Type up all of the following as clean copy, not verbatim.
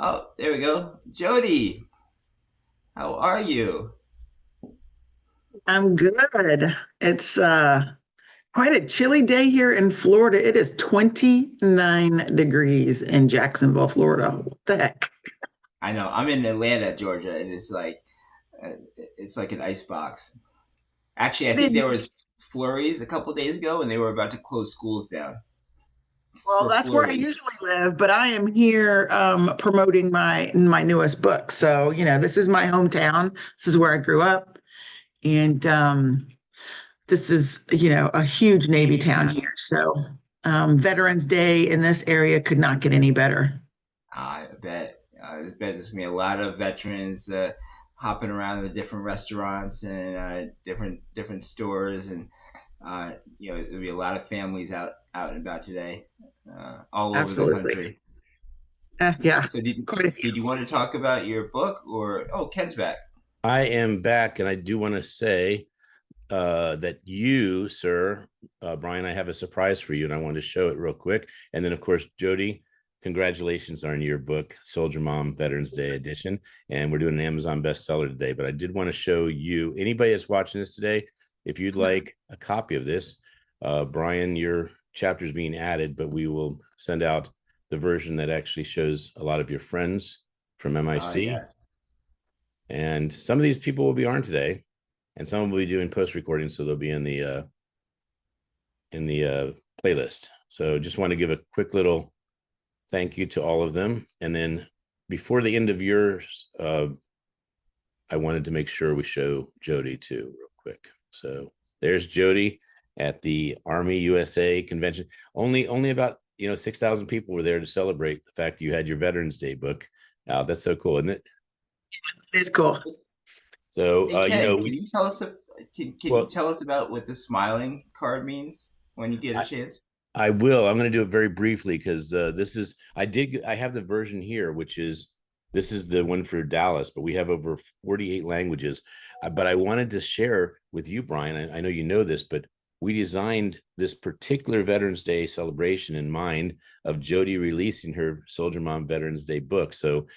Oh, there we go. Jody, how are you? I'm good. It's quite a chilly day here in Florida. It is 29 degrees in Jacksonville, Florida. What the heck? I know I'm in Atlanta, Georgia, and it's like an ice box. Actually, I It think there is. was flurries a couple days ago, and they were about to close schools down Well, for that's where I flurries. usually live, but I am here promoting my newest book. So, this is my hometown. This is where I grew up. And this is, a huge Navy town here. So, Veterans Day in this area could not get any better. I bet. I bet there's gonna be a lot of veterans hopping around in the different restaurants and different stores, and there'll be a lot of families out and about today, all over the Absolutely. country. Yeah, So did quite a few. did you want to talk about your book or Ken's back? I am back, and I do want to say that you, sir, Brian, I have a surprise for you, and I want to show it real quick. And then, of course, Jody, congratulations on your book, Soldier Mom Veterans Day Edition. And we're doing an Amazon bestseller today. But I did want to show you, anybody that's watching this today, if you'd like a copy of this, Brian, your chapter is being added, but we will send out the version that actually shows a lot of your friends from Oh MIC. yeah, And some of these people will be on today, and some will be doing post recording, so they'll be in the playlist. So just want to give a quick little thank you to all of them, and then before the end of yours, I wanted to make sure we show Jodi too, real quick. So there's Jodi at the Army USA convention. Only about 6,000 people were there to celebrate the fact that you had your Veterans Day book out. That's so cool, isn't it? It's cool. So hey Ken, we can you well, tell us about what the smiling card means when you get a I, chance? I will. I'm going to do it very briefly because I have the version here, which is this is the one for Dallas, but we have over 48 languages. But I wanted to share with you, Brian. I know you know this, but we designed this particular Veterans Day celebration in mind of Jodi releasing her Soldier Mom Veterans Day book. So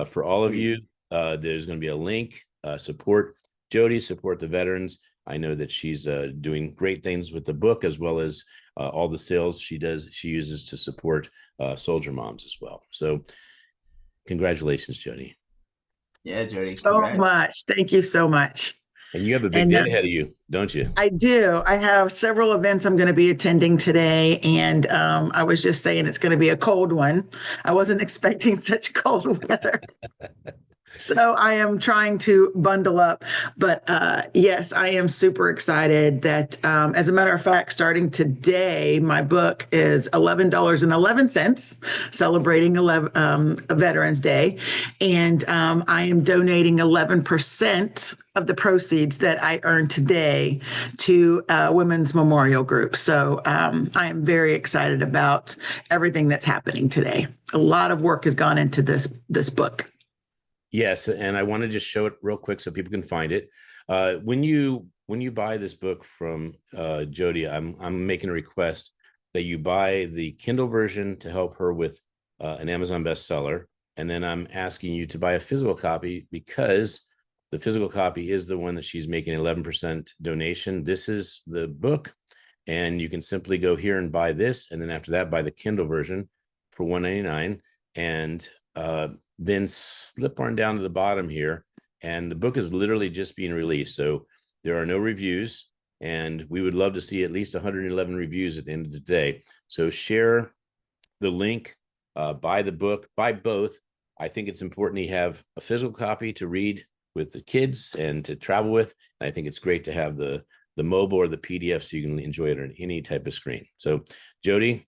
for all of Sweet. you, there's going to be a link. Support Jodi, support the veterans. I know that she's doing great things with the book as well as all the sales she uses to support soldier moms as well. So congratulations, Jodi. Yeah, Jody, So congrats. much. Thank you so much. And you have a big And day ahead of you, don't you? I do. I have several events I'm going to be attending today. And I was just saying it's going to be a cold one. I wasn't expecting such cold weather. So I am trying to bundle up. But yes, I am super excited that, as a matter of fact, starting today, my book is $11.11, celebrating Veterans Day. And I am donating 11% of the proceeds that I earned today to Women's Memorial Group. So I am very excited about everything that's happening today. A lot of work has gone into this book. Yes, and I want to just show it real quick so people can find it. When you buy this book from Jodi, I'm making a request that you buy the Kindle version to help her with an Amazon bestseller, and then I'm asking you to buy a physical copy because the physical copy is the one that she's making 11% donation. This is the book, and you can simply go here and buy this, and then after that, buy the Kindle version for $199, and then slip on down to the bottom here, and the book is literally just being released. So there are no reviews, and we would love to see at least 111 reviews at the end of the day. So share the link, buy the book, buy both. I think it's important to have a physical copy to read with the kids and to travel with. And I think it's great to have the mobile or the PDF so you can enjoy it on any type of screen. So Jodi,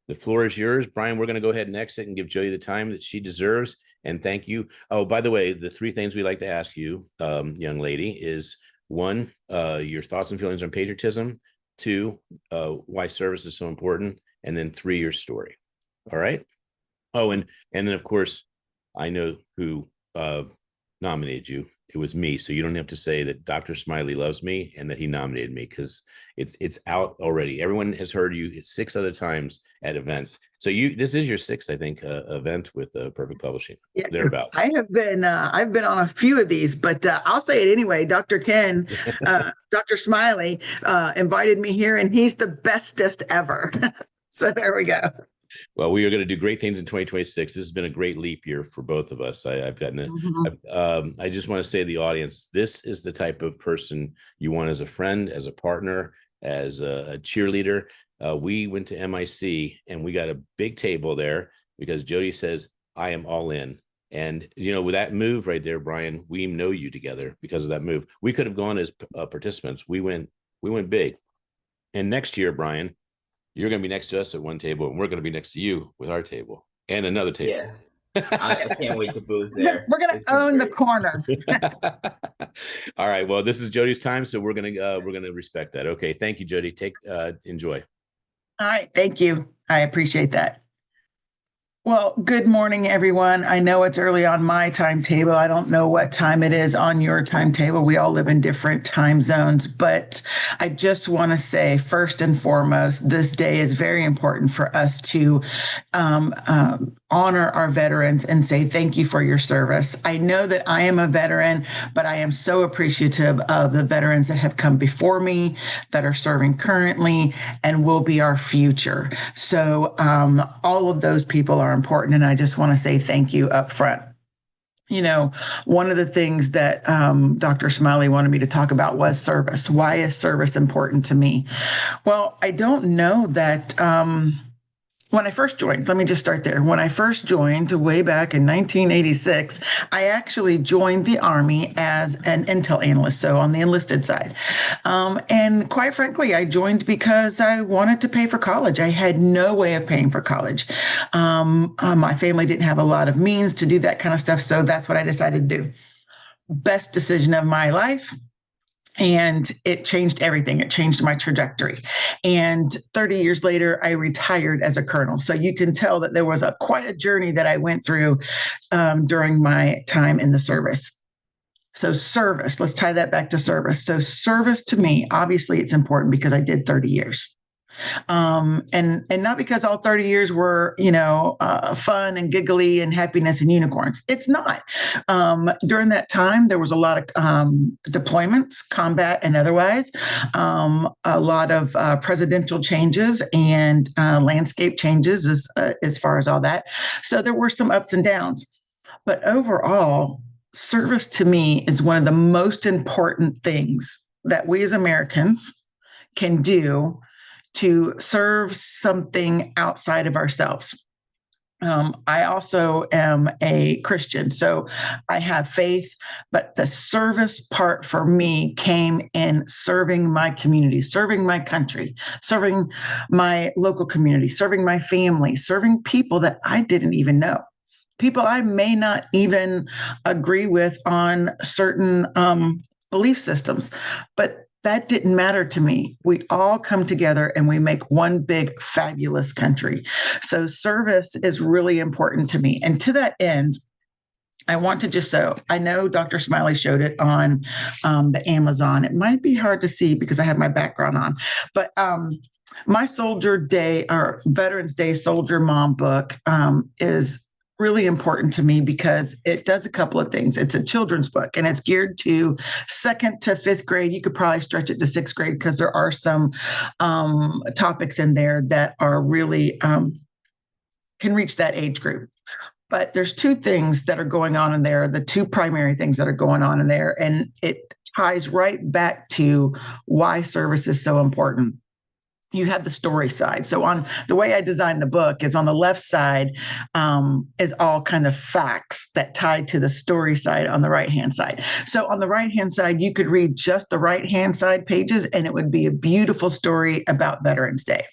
the floor is yours. Brian, we're going to go ahead and exit and give Jodi the time that she deserves. And thank you. Oh, by the way, the three things we like to ask you, young lady, is one, your thoughts and feelings on patriotism. Two, why service is so important. And then three, your story. All right. Oh, and then of course, I know who nominated you. It was me. So you don't have to say that Dr. Smiley loves me and that he nominated me because it's out already. Everyone has heard you 6 other times at events. So this is your sixth, I think, event with Perfect Publishing, Yeah, thereabouts. I've been on a few of these, but I'll say it anyway. Dr. Ken, Dr. Smiley, invited me here, and he's the bestest ever. So there we go. Well, we are going to do great things in 2026. This has been a great leap year for both of us. I've gotten it. I just want to say to the audience, this is the type of person you want as a friend, as a partner, as a cheerleader. We went to MIC and we got a big table there because Jodi says, I am all in. And, with that move right there, Brian, we know you together because of that move. We could have gone as participants. We went big. And next year, Brian, you're going to be next to us at one table, and we're going to be next to you with our table and another table. Yeah. I can't wait to booth there. We're going to own the corner. All right. Well, this is Jodi's time, so we're going to respect that. Okay. Thank you, Jodi. Enjoy. All right. Thank you. I appreciate that. Well, good morning, everyone. I know it's early on my timetable. I don't know what time it is on your timetable. We all live in different time zones, but I just want to say, first and foremost, this day is very important for us to honor our veterans and say thank you for your service. I know that I am a veteran, but I am so appreciative of the veterans that have come before me, that are serving currently, and will be our future. So all of those people are important, and I just want to say thank you up front. One of the things that Dr. Smiley wanted me to talk about was service. Why is service important to me? Well, I don't know that when I first joined, let me just start there. When I first joined way back in 1986, I actually joined the Army as an intel analyst, so on the enlisted side. And quite frankly, I joined because I wanted to pay for college. I had no way of paying for college. My family didn't have a lot of means to do that kind of stuff, so that's what I decided to do. Best decision of my life. And it changed everything. It changed my trajectory. And 30 years later, I retired as a colonel. So you can tell that there was quite a journey that I went through during my time in the service. So service, let's tie that back to service. So service to me, obviously it's important because I did 30 years. And not because all 30 years were, fun and giggly and happiness and unicorns. It's not. During that time, there was a lot of deployments, combat and otherwise, a lot of presidential changes and landscape changes as far as all that. So there were some ups and downs. But overall, service to me is one of the most important things that we as Americans can do to serve something outside of ourselves. I also am a Christian, so I have faith, but the service part for me came in serving my community, serving my country, serving my local community, serving my family, serving people that I didn't even know. People I may not even agree with on certain belief systems, but that didn't matter to me. We all come together and we make one big, fabulous country. So service is really important to me. And to that end, I want to I know Dr. Smiley showed it on the Amazon. It might be hard to see because I have my background on, but my Soldier Day or Veterans Day Soldier Mom book is really important to me because it does a couple of things. It's a children's book and it's geared to 2nd to 5th grade. You could probably stretch it to 6th grade because there are some topics in there that are really can reach that age group. But there's two things that are going on in there, the two primary things that are going on in there, and it ties right back to why service is so important. You have the story side. So on the way I designed the book is on the left side is all kind of facts that tie to the story side on the right-hand side. So on the right-hand side, you could read just the right-hand side pages and it would be a beautiful story about Veterans Day.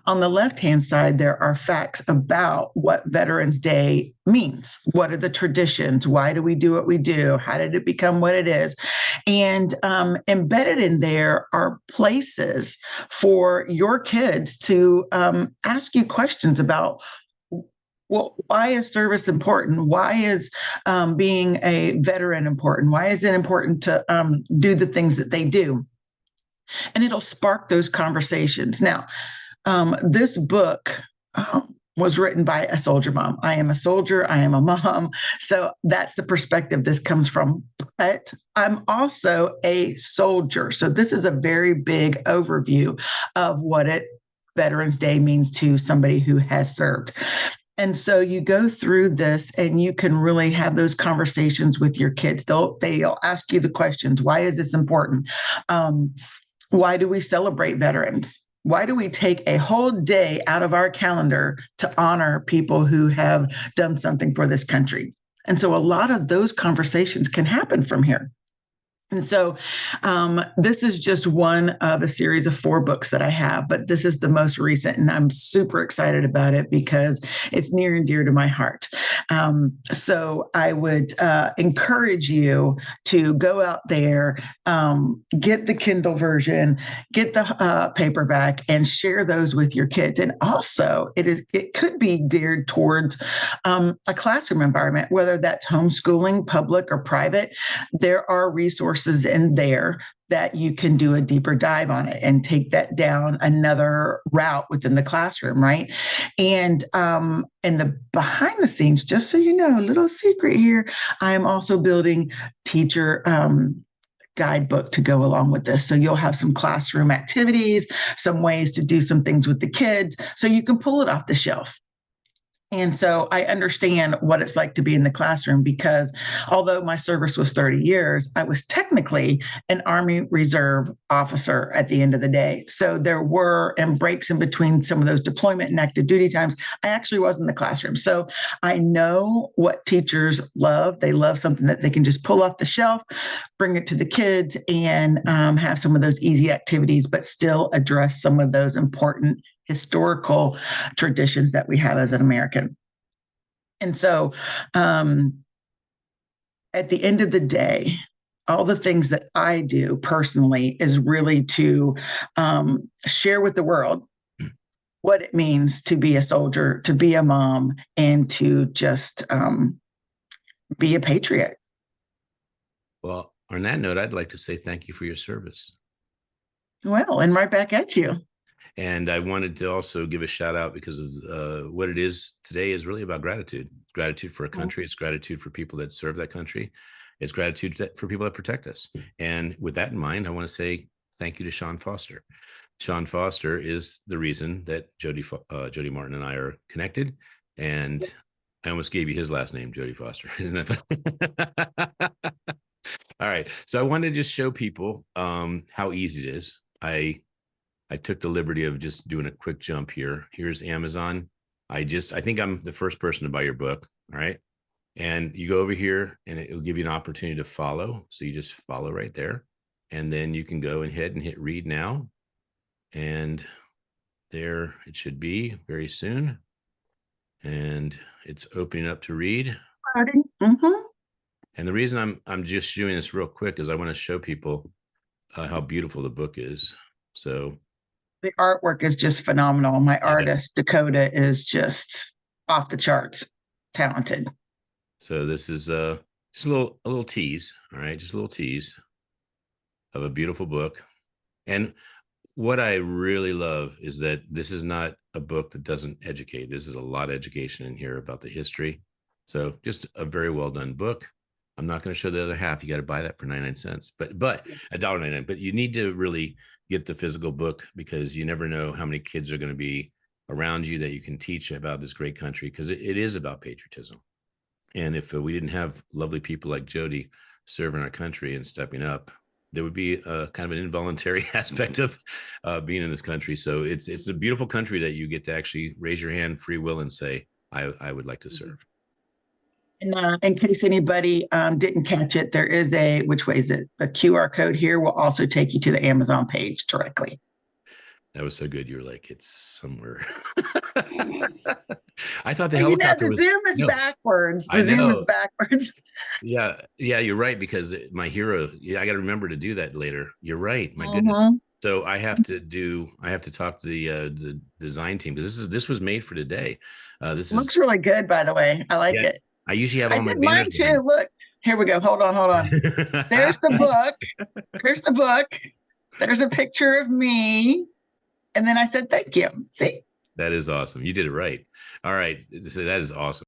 On the left-hand side, there are facts about what Veterans Day means. What are the traditions? Why do we do what we do? How did it become what it is? And embedded in there are places for your kids to ask you questions about, well, why is service important? Why is being a veteran important? Why is it important to do the things that they do? And it'll spark those conversations. Now, this book was written by a soldier mom. I am a soldier. I am a mom. So that's the perspective this comes from. But I'm also a soldier. So this is a very big overview of what Veterans Day means to somebody who has served. And so you go through this and you can really have those conversations with your kids. They'll ask you the questions. Why is this important? Why do we celebrate veterans? Why do we take a whole day out of our calendar to honor people who have done something for this country? And so a lot of those conversations can happen from here. And so this is just one of a series of 4 books that I have, but this is the most recent, and I'm super excited about it because it's near and dear to my heart. So I would encourage you to go out there, get the Kindle version, get the paperback, and share those with your kids. And also, it could be geared towards a classroom environment, whether that's homeschooling, public or private. There are resources in there that you can do a deeper dive on it and take that down another route within the classroom, right? And the behind the scenes, just so you know, a little secret here, I am also building teacher guidebook to go along with this. So you'll have some classroom activities, some ways to do some things with the kids, so you can pull it off the shelf. And so I understand what it's like to be in the classroom, because although my service was 30 years, I was technically an Army Reserve officer at the end of the day. So there were breaks in between some of those deployment and active duty times. I actually was in the classroom. So I know what teachers love. They love something that they can just pull off the shelf, bring it to the kids, and have some of those easy activities, but still address some of those important historical traditions that we have as an American. And so at the end of the day, all the things that I do personally is really to share with the world what it means to be a soldier, to be a mom, and to just be a patriot. Well, on that note, I'd like to say thank you for your service. Well, and right back at you. And I wanted to also give a shout out because of what it is today is really about gratitude. It's gratitude for a country. It's gratitude for people that serve that country. It's gratitude for people that protect us. And with that in mind, I want to say thank you to Sean Foster. Sean Foster is the reason that Jodi Martin and I are connected. And I almost gave you his last name, Jodi Foster. Isn't it? All right. So I wanted to just show people how easy it is. I took the liberty of just doing a quick jump here. Here's Amazon. I think I'm the first person to buy your book. All right. And you go over here and it will give you an opportunity to follow. So you just follow right there. And then you can go ahead and hit read now. And there it should be very soon. And it's opening up to read. Mm-hmm. And the reason I'm just doing this real quick is I want to show people how beautiful the book is. So the artwork is just phenomenal. My artist, Dakota, is just off the charts talented. So this is just a little tease. All right. Just a little tease of a beautiful book. And what I really love is that this is not a book that doesn't educate. This is a lot of education in here about the history. So just a very well done book. I'm not going to show the other half. You got to buy that for 99 cents, but $1.99. But you need to really get the physical book, because you never know how many kids are going to be around you that you can teach about this great country, because it is about patriotism. And if we didn't have lovely people like Jodi serving our country and stepping up, there would be a kind of an involuntary aspect of being in this country. So it's a beautiful country that you get to actually raise your hand, free will, and say, I would like to serve. And in case anybody didn't catch it, there is which way is it? The QR code here will also take you to the Amazon page directly. That was so good. You were like, it's somewhere. I thought the helicopter the Zoom is backwards. The Zoom is backwards. Yeah, you're right, because my hero, I got to remember to do that later. You're right. My goodness. So I have to talk to the design team, because this was made for today. This looks really good, by the way. I like it. I usually have all my mine too. Look, here we go. Hold on. There's the book. There's the book. There's a picture of me. And then I said, thank you. See? That is awesome. You did it right. All right. So that is awesome.